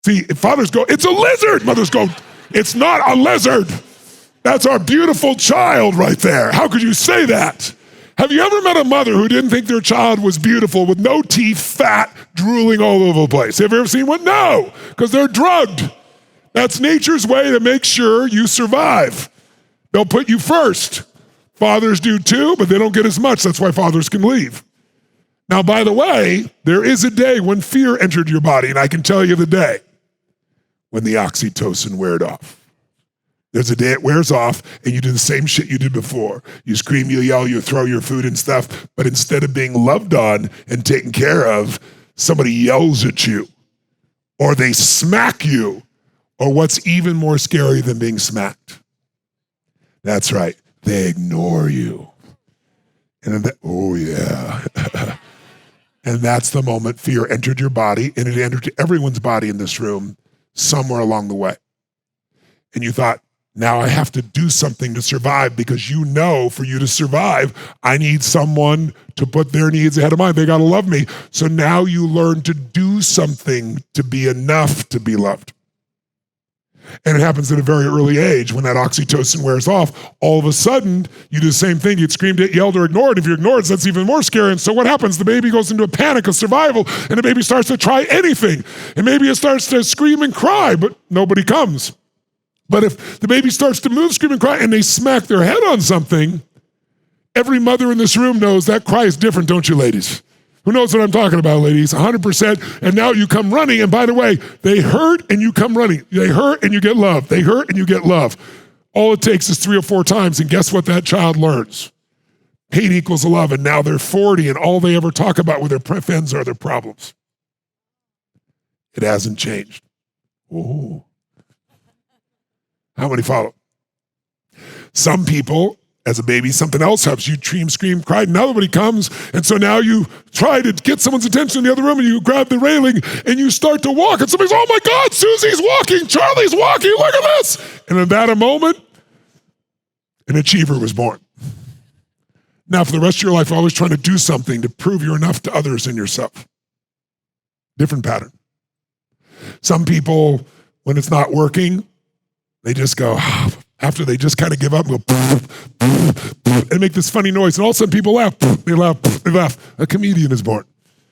See, if fathers go, it's a lizard. Mothers go, it's not a lizard. That's our beautiful child right there. How could you say that? Have you ever met a mother who didn't think their child was beautiful with no teeth, fat, drooling all over the place? Have you ever seen one? No, because they're drugged. That's nature's way to make sure you survive. They'll put you first. Fathers do too, but they don't get as much. That's why fathers can leave. Now, by the way, there is a day when fear entered your body, and I can tell you the day when the oxytocin wears off. There's a day it wears off, and you do the same shit you did before. You scream, you yell, you throw your food and stuff, but instead of being loved on and taken care of, somebody yells at you, or they smack you, or what's even more scary than being smacked. That's right, they ignore you. And then, oh yeah. And that's the moment fear entered your body, and it entered everyone's body in this room somewhere along the way. And you thought, now I have to do something to survive, because you know for you to survive, I need someone to put their needs ahead of mine. They gotta love me. So now you learn to do something to be enough to be loved. And it happens at a very early age. When that oxytocin wears off, all of a sudden, you do the same thing. You'd screamed at, yelled, or ignored. If you ignore it, that's even more scary. And so what happens? The baby goes into a panic of survival, and the baby starts to try anything. And maybe it starts to scream and cry, but nobody comes. But if the baby starts to move, scream, and cry, and they smack their head on something, every mother in this room knows that cry is different, don't you, ladies? Who knows what I'm talking about, ladies? 100%. And now you come running, and by the way, they hurt and you come running. They hurt and you get love. They hurt and you get love. All it takes is 3 or 4 times, and guess what that child learns? Pain equals love, and now they're 40, and all they ever talk about with their friends are their problems. It hasn't changed. Ooh. How many follow? Some people, as a baby, something else helps you. Scream, cry, nobody comes. And so now you try to get someone's attention in the other room, and you grab the railing and you start to walk. And somebody's, oh my God, Susie's walking, Charlie's walking, look at this. And in that moment, an achiever was born. Now for the rest of your life, you're always trying to do something to prove you're enough to others and yourself. Different pattern. Some people, when it's not working, they just go, after they just kind of give up and go, and make this funny noise. And all of a sudden people laugh, they laugh, they laugh. A comedian is born.